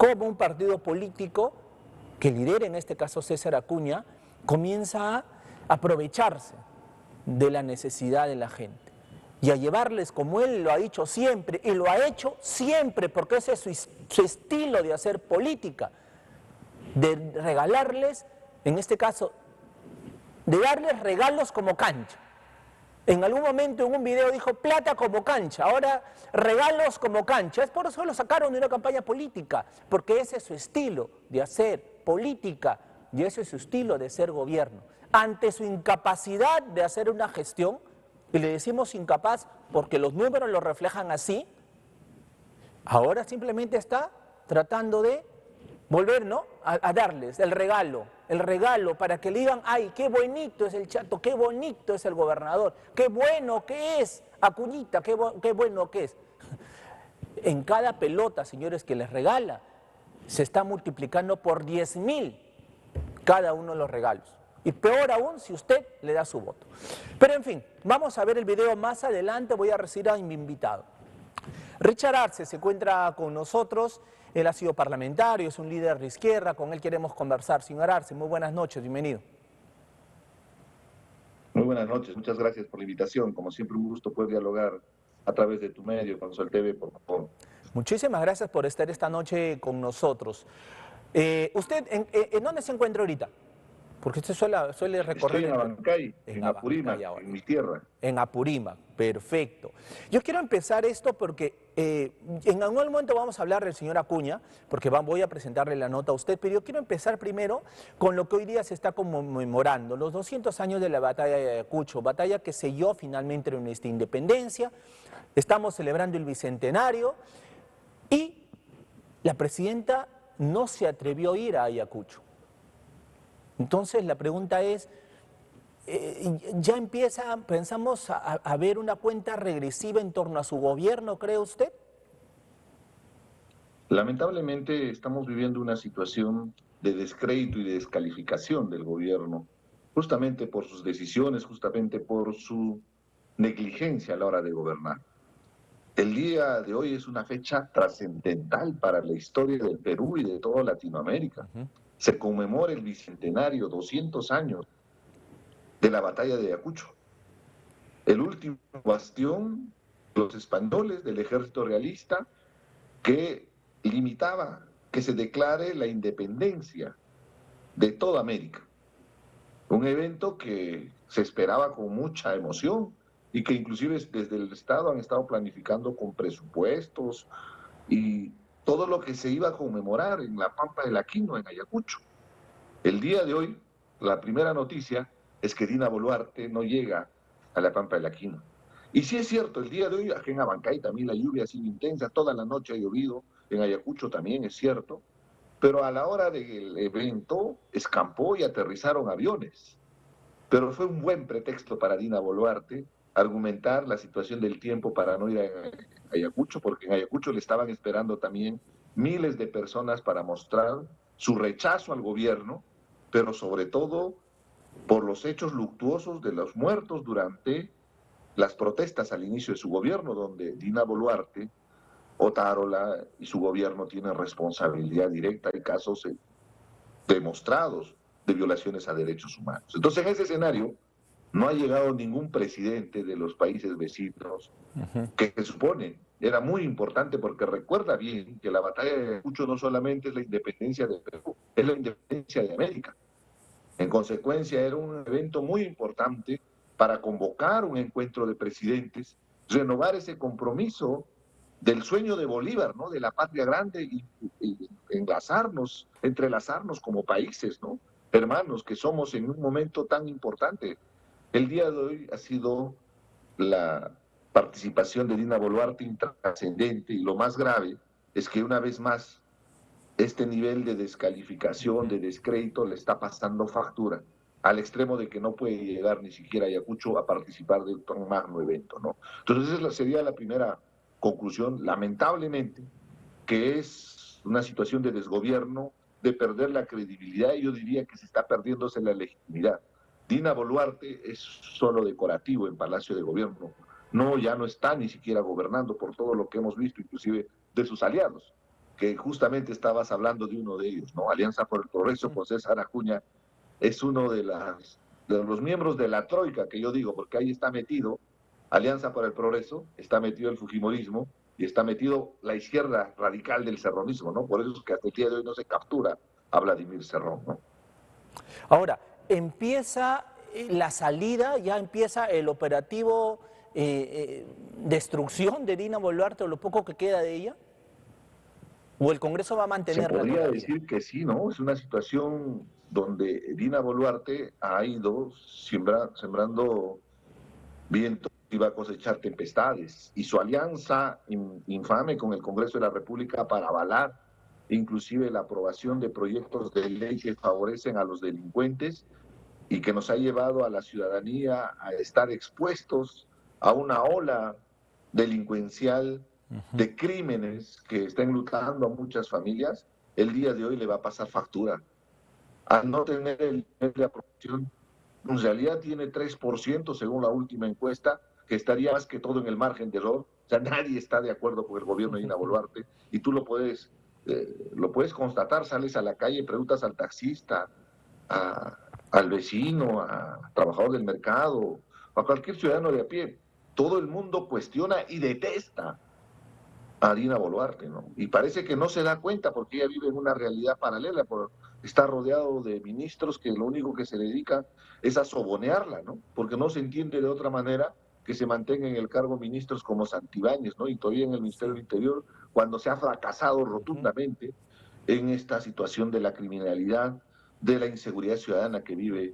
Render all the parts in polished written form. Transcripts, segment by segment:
cómo un partido político que lidera en este caso César Acuña comienza a aprovecharse de la necesidad de la gente y a llevarles, como él lo ha dicho siempre, y lo ha hecho siempre, porque ese es su estilo de hacer política, de regalarles, en este caso, de darles regalos como cancha. En algún momento en un video dijo plata como cancha, ahora regalos como cancha. Es por eso lo sacaron de una campaña política, porque ese es su estilo de hacer política y ese es su estilo de ser gobierno. Ante su incapacidad de hacer una gestión, y le decimos incapaz porque los números lo reflejan así, ahora simplemente está tratando de volver, ¿no?, a darles el regalo para que le digan, ay, qué bonito es el Chato, qué bonito es el gobernador, qué bueno que es Acuñita, qué bueno que es. En cada pelota, señores, que les regala, se está multiplicando por 10.000 cada uno de los regalos. Y peor aún si usted le da su voto. Pero en fin, vamos a ver el video más adelante, voy a recibir a mi invitado. Richard Arce se encuentra con nosotros, él ha sido parlamentario, es un líder de izquierda, con él queremos conversar. Señor Arce, muy buenas noches, bienvenido. Muy buenas noches, muchas gracias por la invitación. Como siempre, un gusto poder dialogar a través de tu medio, con Sol TV, por favor. Muchísimas gracias por estar esta noche con nosotros. ¿Usted en dónde se encuentra ahorita? Porque usted suele recorrer... Estoy en Abancay, en Abancay Apurímac, ahora. en mi tierra. En Apurímac, perfecto. Yo quiero empezar esto porque en algún momento vamos a hablar del señor Acuña, porque voy a presentarle la nota a usted, pero yo quiero empezar primero con lo que hoy día se está conmemorando, los 200 años de la batalla de Ayacucho, batalla que selló finalmente nuestra independencia, estamos celebrando el bicentenario y la presidenta no se atrevió a ir a Ayacucho. Entonces la pregunta es, ya pensamos a ver una cuenta regresiva en torno a su gobierno, ¿cree usted? Lamentablemente estamos viviendo una situación de descrédito y de descalificación del gobierno, justamente por sus decisiones, justamente por su negligencia a la hora de gobernar. El día de hoy es una fecha trascendental para la historia del Perú y de toda Latinoamérica. Se conmemora el bicentenario, 200 años de la batalla de Ayacucho, el último bastión de los españoles del ejército realista que limitaba que se declare la independencia de toda América. Un evento que se esperaba con mucha emoción y que inclusive desde el Estado han estado planificando con presupuestos y todo lo que se iba a conmemorar en la Pampa del Aquino, en Ayacucho. El día de hoy, la primera noticia es que Dina Boluarte no llega a la Pampa del Aquino. Y sí es cierto, el día de hoy, aquí en Abancay también la lluvia ha sido intensa, toda la noche ha llovido, en Ayacucho también es cierto, pero a la hora del evento escampó y aterrizaron aviones. Pero fue un buen pretexto para Dina Boluarte argumentar la situación del tiempo para no ir a Ayacucho, porque en Ayacucho le estaban esperando también miles de personas para mostrar su rechazo al gobierno, pero sobre todo por los hechos luctuosos de los muertos durante las protestas al inicio de su gobierno, donde Dina Boluarte, Otárola y su gobierno tienen responsabilidad directa en casos demostrados de violaciones a derechos humanos. Entonces, en ese escenario, no ha llegado ningún presidente de los países vecinos que se supone era muy importante, porque recuerda bien que la batalla de Ayacucho no solamente es la independencia de Perú, es la independencia de América. En consecuencia, era un evento muy importante para convocar un encuentro de presidentes, renovar ese compromiso del sueño de Bolívar, ¿no?, de la patria grande y entrelazarnos como países, ¿no?, hermanos que somos en un momento tan importante. El día de hoy ha sido la participación de Dina Boluarte intrascendente, y lo más grave es que una vez más este nivel de descalificación, de descrédito, le está pasando factura, al extremo de que no puede llegar ni siquiera a Ayacucho a participar de un magno evento, ¿no? Entonces esa sería la primera conclusión, lamentablemente, que es una situación de desgobierno, de perder la credibilidad, y yo diría que se está perdiéndose la legitimidad. Dina Boluarte es solo decorativo en Palacio de Gobierno, no, ya no está ni siquiera gobernando por todo lo que hemos visto, inclusive de sus aliados, que justamente estabas hablando de uno de ellos, ¿no? Alianza por el Progreso, con César Acuña, es uno de los miembros de la troika, que yo digo, porque ahí está metido Alianza por el Progreso, está metido el fujimorismo y está metido la izquierda radical del cerronismo, ¿no? Por eso es que hasta el día de hoy no se captura a Vladimir Cerrón, ¿no? Ahora, empieza la salida, ya empieza el operativo destrucción de Dina Boluarte o lo poco que queda de ella. ¿O el Congreso va a Se mantenerla podría todavía? decir que sí, ¿no? Es una situación donde Dina Boluarte ha ido sembrando vientos y va a cosechar tempestades. Y su alianza infame con el Congreso de la República para avalar inclusive la aprobación de proyectos de ley que favorecen a los delincuentes y que nos ha llevado a la ciudadanía a estar expuestos a una ola delincuencial de crímenes que están enlutando a muchas familias, el día de hoy le va a pasar factura. Al no tener el nivel de aprobación, en realidad tiene 3% según la última encuesta, que estaría más que todo en el margen de error. O sea, nadie está de acuerdo con el gobierno de Dina Boluarte y tú lo puedes constatar, sales a la calle y preguntas al taxista, al vecino, a trabajador del mercado, a cualquier ciudadano de a pie. Todo el mundo cuestiona y detesta a Dina Boluarte, ¿no? Y parece que no se da cuenta porque ella vive en una realidad paralela, está rodeado de ministros que lo único que se dedica es a sobonearla, ¿no? Porque no se entiende de otra manera que se mantenga en el cargo ministros como Santibáñez, ¿no? Y todavía en el Ministerio del Interior, cuando se ha fracasado rotundamente en esta situación de la criminalidad, de la inseguridad ciudadana que vive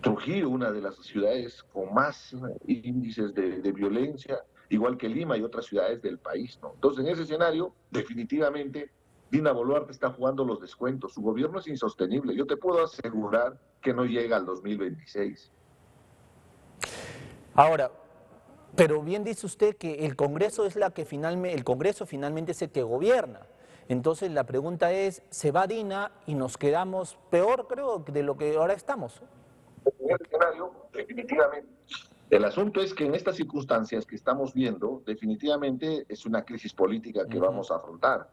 Trujillo, una de las ciudades con más índices de violencia, igual que Lima y otras ciudades del país, ¿no? Entonces, en ese escenario, definitivamente, Dina Boluarte está jugando los descuentos. Su gobierno es insostenible. Yo te puedo asegurar que no llega al 2026. Ahora, pero bien dice usted que el Congreso es el Congreso finalmente es el que gobierna. Entonces la pregunta es, ¿se va Dina y nos quedamos peor, creo, de lo que ahora estamos? En ese escenario, definitivamente. El asunto es que en estas circunstancias que estamos viendo, definitivamente es una crisis política que vamos a afrontar.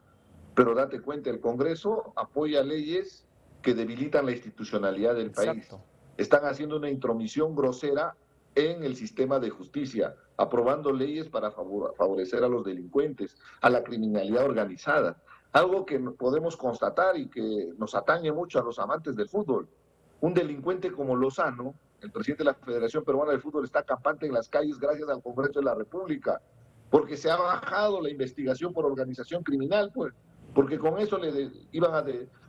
Pero date cuenta, el Congreso apoya leyes que debilitan la institucionalidad del país. Exacto. Están haciendo una intromisión grosera en el sistema de justicia, aprobando leyes para favorecer a los delincuentes, a la criminalidad organizada. Algo que podemos constatar y que nos atañe mucho a los amantes del fútbol. Un delincuente como Lozano, el presidente de la Federación Peruana de Fútbol, está campante en las calles gracias al Congreso de la República, porque se ha bajado la investigación por organización criminal, pues, porque con eso iban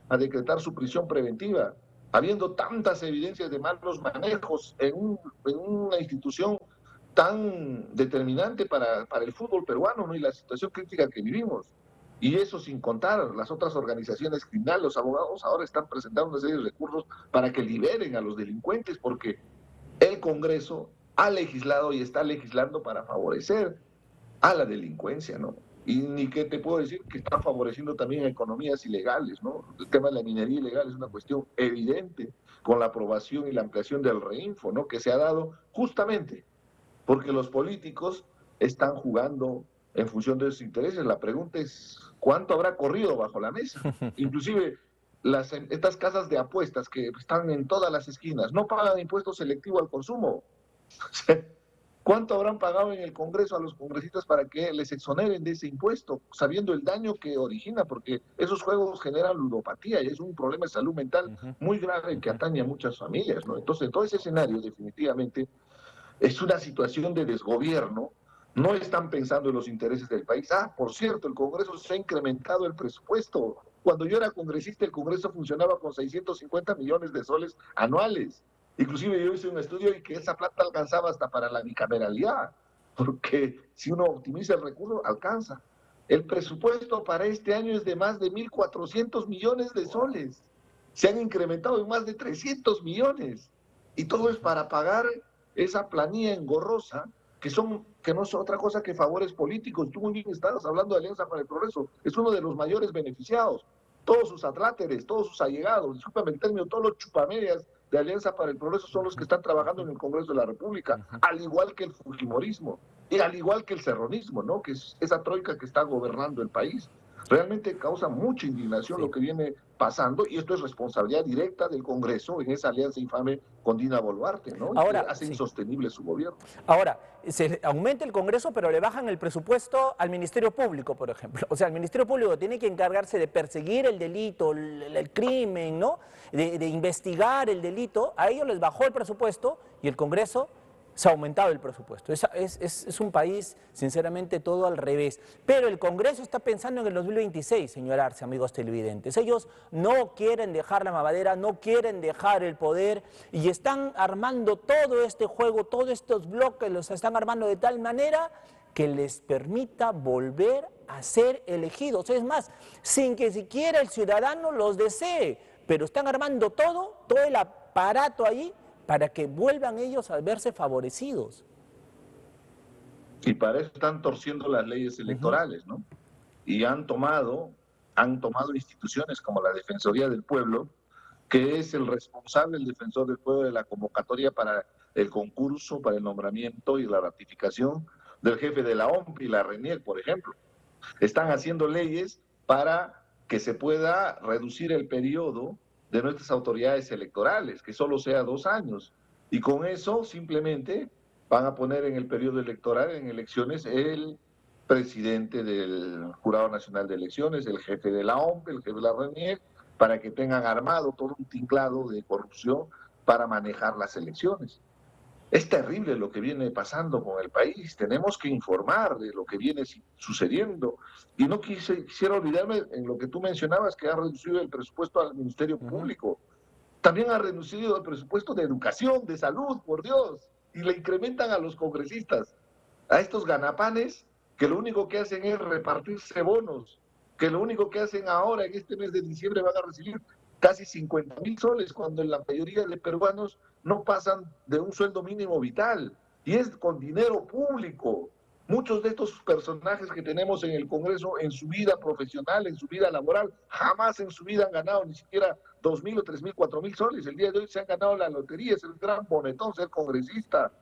a decretar su prisión preventiva, habiendo tantas evidencias de malos manejos en una institución tan determinante para el fútbol peruano, ¿no? Y la situación crítica que vivimos. Y eso sin contar las otras organizaciones criminales, los abogados ahora están presentando una serie de recursos para que liberen a los delincuentes, porque el Congreso ha legislado y está legislando para favorecer a la delincuencia, ¿no? Y ni que te puedo decir que están favoreciendo también a economías ilegales, ¿no? El tema de la minería ilegal es una cuestión evidente con la aprobación y la ampliación del REINFO, ¿no? Que se ha dado justamente porque los políticos están jugando en función de sus intereses. La pregunta es, ¿cuánto habrá corrido bajo la mesa? Inclusive estas casas de apuestas que están en todas las esquinas no pagan impuesto selectivo al consumo. ¿Cuánto habrán pagado en el Congreso a los congresistas para que les exoneren de ese impuesto, sabiendo el daño que origina? Porque esos juegos generan ludopatía y es un problema de salud mental muy grave que atañe a muchas familias, ¿no? Entonces, todo ese escenario definitivamente es una situación de desgobierno. No están pensando en los intereses del país. Por cierto, el Congreso se ha incrementado el presupuesto. Cuando yo era congresista, el Congreso funcionaba con 650 millones de soles anuales. Inclusive yo hice un estudio y que esa plata alcanzaba hasta para la bicameralidad, porque si uno optimiza el recurso, alcanza. El presupuesto para este año es de más de 1.400 millones de soles. Se han incrementado en más de 300 millones. Y todo es para pagar esa planilla engorrosa que no es otra cosa que favores políticos. Tú muy bien estabas hablando de Alianza para el Progreso, es uno de los mayores beneficiados. Todos sus atláteres, todos sus allegados, discúlpame el término, todos los chupamedias de Alianza para el Progreso son los que están trabajando en el Congreso de la República, al igual que el fujimorismo y al igual que el cerronismo, ¿no? Que es esa troika que está gobernando el país. Realmente causa mucha indignación lo Sí. que viene pasando y esto es responsabilidad directa del Congreso en esa alianza infame con Dina Boluarte, ¿no? Y que Ahora, hace sí. insostenible su gobierno. Ahora, se aumenta el Congreso, pero le bajan el presupuesto al Ministerio Público, por ejemplo. O sea, el Ministerio Público tiene que encargarse de perseguir el delito, el crimen, ¿no? De investigar el delito. A ellos les bajó el presupuesto y el Congreso se ha aumentado el presupuesto. Es un país, sinceramente, todo al revés. Pero el Congreso está pensando en el 2026, señor Arce, amigos televidentes. Ellos no quieren dejar la mamadera, no quieren dejar el poder y están armando todo este juego, todos estos bloques los están armando de tal manera que les permita volver a ser elegidos. Es más, sin que siquiera el ciudadano los desee, pero están armando todo el aparato ahí para que vuelvan ellos a verse favorecidos. Y para eso están torciendo las leyes electorales, ¿no? Y han tomado instituciones como la Defensoría del Pueblo, que es el responsable, el defensor del pueblo, de la convocatoria para el concurso, para el nombramiento y la ratificación del jefe de la OMP y la RENIEC, por ejemplo. Están haciendo leyes para que se pueda reducir el periodo de nuestras autoridades electorales, que solo sea 2 años. Y con eso simplemente van a poner en el periodo electoral, en elecciones, el presidente del Jurado Nacional de Elecciones, el jefe de la OMP, el jefe de la RENIEC, para que tengan armado todo un tinglado de corrupción para manejar las elecciones. Es terrible lo que viene pasando con el país. Tenemos que informar de lo que viene sucediendo. Y no quisiera olvidarme en lo que tú mencionabas, que ha reducido el presupuesto al Ministerio Público. También ha reducido el presupuesto de educación, de salud, por Dios. Y le incrementan a los congresistas, a estos ganapanes, que lo único que hacen es repartirse bonos, que lo único que hacen ahora en este mes de diciembre van a recibir casi 50,000 soles, cuando en la mayoría de peruanos no pasan de un sueldo mínimo vital, y es con dinero público. Muchos de estos personajes que tenemos en el Congreso, en su vida profesional, en su vida laboral, jamás en su vida han ganado ni siquiera 2,000 o 3,000, 4,000 soles. El día de hoy se han ganado la lotería, es el gran bonetón ser congresista.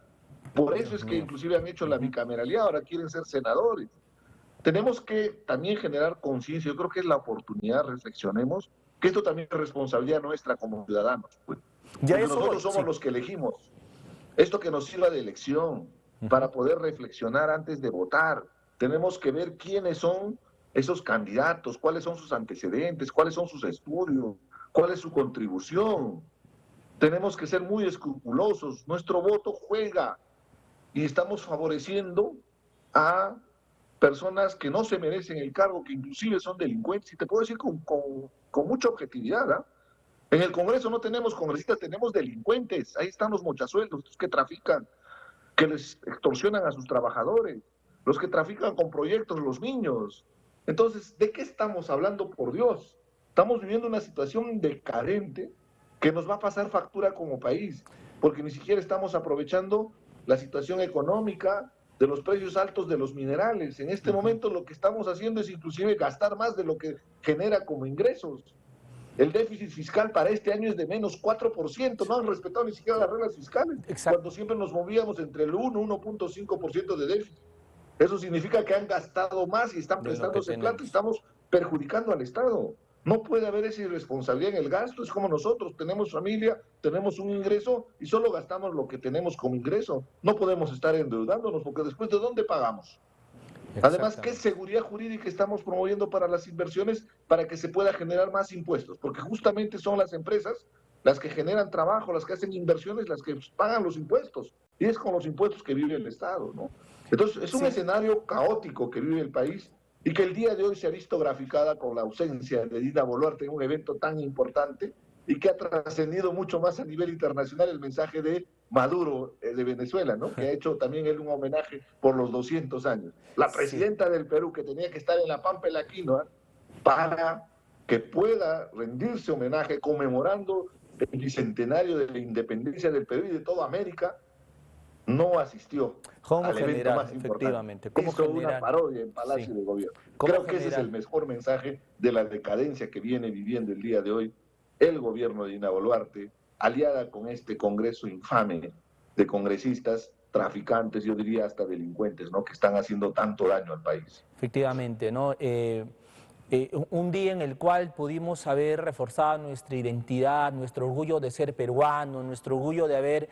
Por eso Dios es que mío. inclusive han hecho la bicameralidad, ahora quieren ser senadores. Tenemos que también generar conciencia, yo creo que es la oportunidad, reflexionemos, que esto también es responsabilidad nuestra como ciudadanos, pues, Ya porque eso voy, nosotros somos sí. los que elegimos. Esto que nos sirva de elección para poder reflexionar antes de votar. Tenemos que ver quiénes son esos candidatos, cuáles son sus antecedentes, cuáles son sus estudios, cuál es su contribución. Tenemos que ser muy escrupulosos. Nuestro voto juega y estamos favoreciendo a personas que no se merecen el cargo, que inclusive son delincuentes. Y te puedo decir con mucha objetividad, ¿eh? En el Congreso no tenemos congresistas, tenemos delincuentes. Ahí están los mochasueldos, los que trafican, que les extorsionan a sus trabajadores, los que trafican con proyectos, los niños. Entonces, ¿de qué estamos hablando, por Dios? Estamos viviendo una situación decadente que nos va a pasar factura como país, porque ni siquiera estamos aprovechando la situación económica de los precios altos de los minerales. En este momento lo que estamos haciendo es inclusive gastar más de lo que genera como ingresos. El déficit fiscal para este año es de menos 4%, no han respetado ni siquiera las reglas fiscales, Exacto. cuando siempre nos movíamos entre el 1 y 1,5% de déficit. Eso significa que han gastado más y están De lo que prestándose plata y tenemos. estamos perjudicando al Estado. No puede haber esa irresponsabilidad en el gasto, es como nosotros, tenemos familia, tenemos un ingreso y solo gastamos lo que tenemos como ingreso. No podemos estar endeudándonos porque después ¿de dónde pagamos? Además, ¿qué Exactamente. seguridad jurídica estamos promoviendo para las inversiones para que se pueda generar más impuestos? Porque justamente son las empresas las que generan trabajo, las que hacen inversiones, las que pagan los impuestos. Y es con los impuestos que vive el Estado, ¿no? Entonces, es un Sí, escenario caótico que vive el país y que el día de hoy se ha visto graficada con la ausencia de Dina Boluarte en un evento tan importante y que ha trascendido mucho más a nivel internacional el mensaje de Maduro de Venezuela, ¿no? Que ha hecho también él un homenaje por los 200 años. La sí. presidenta del Perú, que tenía que estar en la Pampa de la Quinoa, para que pueda rendirse homenaje conmemorando el bicentenario de la independencia del Perú y de toda América, no asistió Como al evento general, más importante. efectivamente. Como Hizo una general. parodia en Sí. Palacio de Gobierno. Como Creo que ese es el general. mejor mensaje de la decadencia que viene viviendo el día de hoy el gobierno de Dina Boluarte, aliada con este Congreso infame de congresistas traficantes, yo diría hasta delincuentes, ¿no? Que están haciendo tanto daño al país. Efectivamente, ¿no? un día en el cual pudimos haber reforzado nuestra identidad, nuestro orgullo de ser peruano, nuestro orgullo de haber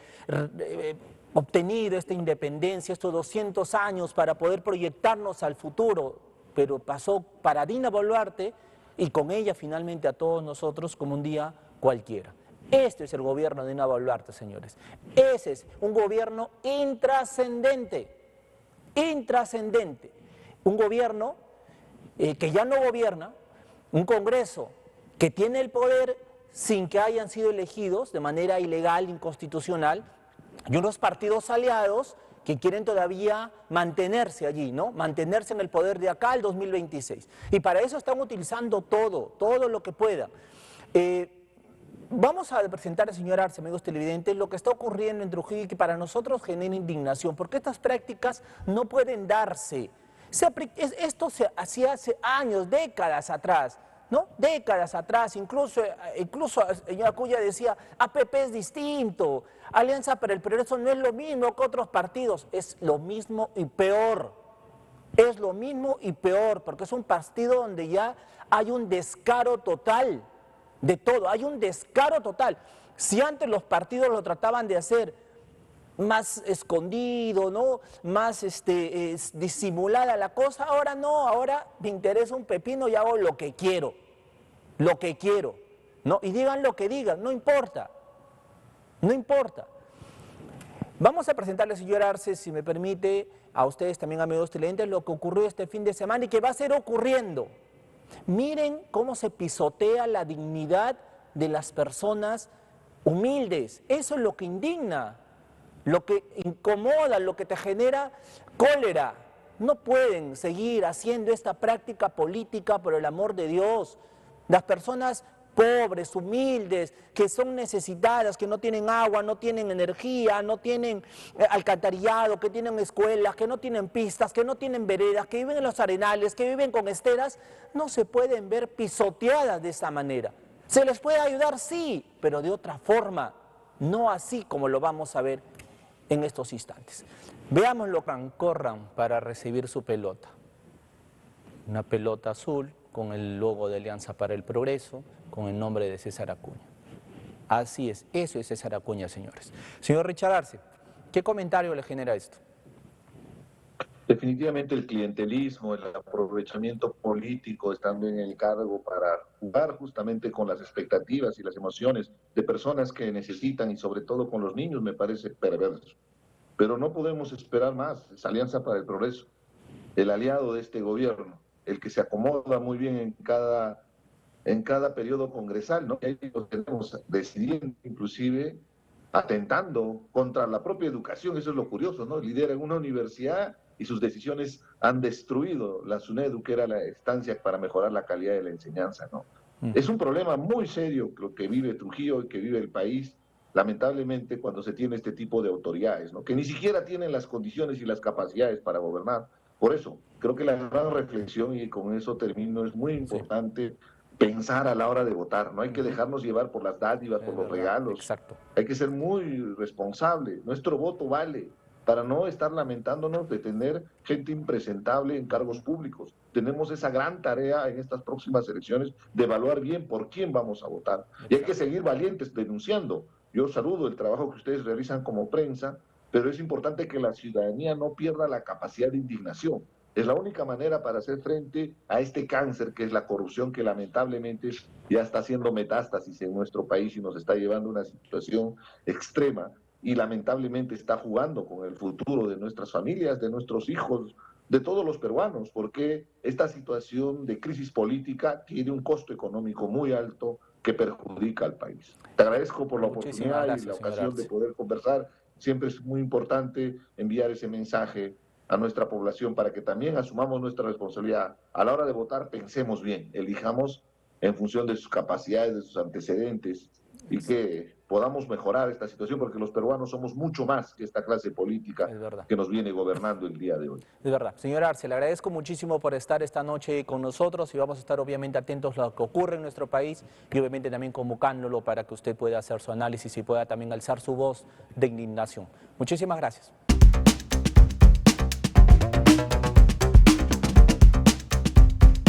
obtenido esta independencia, estos 200 años para poder proyectarnos al futuro, pero pasó para Dina Boluarte y con ella finalmente a todos nosotros como un día cualquiera. Este es el gobierno de Dina Boluarte, señores. Ese es un gobierno intrascendente, intrascendente. Un gobierno que ya no gobierna, un Congreso que tiene el poder sin que hayan sido elegidos de manera ilegal, inconstitucional, y unos partidos aliados que quieren todavía mantenerse allí, ¿no? Mantenerse en el poder de acá al 2026. Y para eso están utilizando todo lo que pueda. Vamos a presentar al señor Arce, amigos televidentes, lo que está ocurriendo en Trujillo y que para nosotros genera indignación, porque estas prácticas no pueden darse. Esto se hacía hace años, décadas atrás, ¿no? Décadas atrás, incluso el señor Acuña decía, APP es distinto, Alianza para el Progreso no es lo mismo que otros partidos, es lo mismo y peor. Es lo mismo y peor, porque es un partido donde ya hay un descaro total de todo, hay un descaro total. Si antes los partidos lo trataban de hacer más escondido, ¿no? Más disimulada la cosa, ahora no, ahora me interesa un pepino y hago lo que quiero, ¿no? Y digan lo que digan, no importa, no importa. Vamos a presentarle, señor Arce, si me permite, a ustedes también, amigos televidentes, lo que ocurrió este fin de semana y que va a ser ocurriendo. Miren cómo se pisotea la dignidad de las personas humildes, eso es lo que indigna. Lo que incomoda, lo que te genera cólera. No pueden seguir haciendo esta práctica política por el amor de Dios. Las personas pobres, humildes, que son necesitadas, que no tienen agua, no tienen energía, no tienen alcantarillado, que tienen escuelas, que no tienen pistas, que no tienen veredas, que viven en los arenales, que viven con esteras, no se pueden ver pisoteadas de esa manera. ¿Se les puede ayudar? Sí, pero de otra forma, no así como lo vamos a ver en estos instantes. Veámoslo, corran para recibir su pelota. Una pelota azul con el logo de Alianza para el Progreso, con el nombre de César Acuña. Así es, eso es César Acuña, señores. Señor Richard Arce, ¿qué comentario le genera esto? Definitivamente el clientelismo, el aprovechamiento político estando en el cargo para jugar justamente con las expectativas y las emociones de personas que necesitan y sobre todo con los niños me parece perverso. Pero no podemos esperar más, es Alianza para el Progreso, el aliado de este gobierno, el que se acomoda muy bien en cada periodo congresal, ¿no? Ahí lo tenemos decidiendo, inclusive atentando contra la propia educación, eso es lo curioso, ¿no? Lidera en una universidad y sus decisiones han destruido la SUNEDU, que era la instancia para mejorar la calidad de la enseñanza, ¿no? Es un problema muy serio lo que vive Trujillo y que vive el país, lamentablemente, cuando se tiene este tipo de autoridades, ¿no? Que ni siquiera tienen las condiciones y las capacidades para gobernar. Por eso, creo que la gran reflexión, y con eso termino, es muy importante pensar a la hora de votar. No hay que dejarnos llevar por las dádivas, por los regalos. Exacto. Hay que ser muy responsable. Nuestro voto vale para no estar lamentándonos de tener gente impresentable en cargos públicos. Tenemos esa gran tarea en estas próximas elecciones de evaluar bien por quién vamos a votar. Y hay que seguir valientes denunciando. Yo saludo el trabajo que ustedes realizan como prensa, pero es importante que la ciudadanía no pierda la capacidad de indignación. Es la única manera para hacer frente a este cáncer que es la corrupción, que lamentablemente ya está haciendo metástasis en nuestro país y nos está llevando a una situación extrema y lamentablemente está jugando con el futuro de nuestras familias, de nuestros hijos, de todos los peruanos, porque esta situación de crisis política tiene un costo económico muy alto que perjudica al país. Te agradezco por la oportunidad y la ocasión de poder conversar. Siempre es muy importante enviar ese mensaje a nuestra población para que también asumamos nuestra responsabilidad. A la hora de votar, pensemos bien, elijamos en función de sus capacidades, de sus antecedentes, y que podamos mejorar esta situación, porque los peruanos somos mucho más que esta clase política que nos viene gobernando el día de hoy. Es verdad. Señor Arce, le agradezco muchísimo por estar esta noche con nosotros y vamos a estar obviamente atentos a lo que ocurre en nuestro país y obviamente también convocándolo para que usted pueda hacer su análisis y pueda también alzar su voz de indignación. Muchísimas gracias.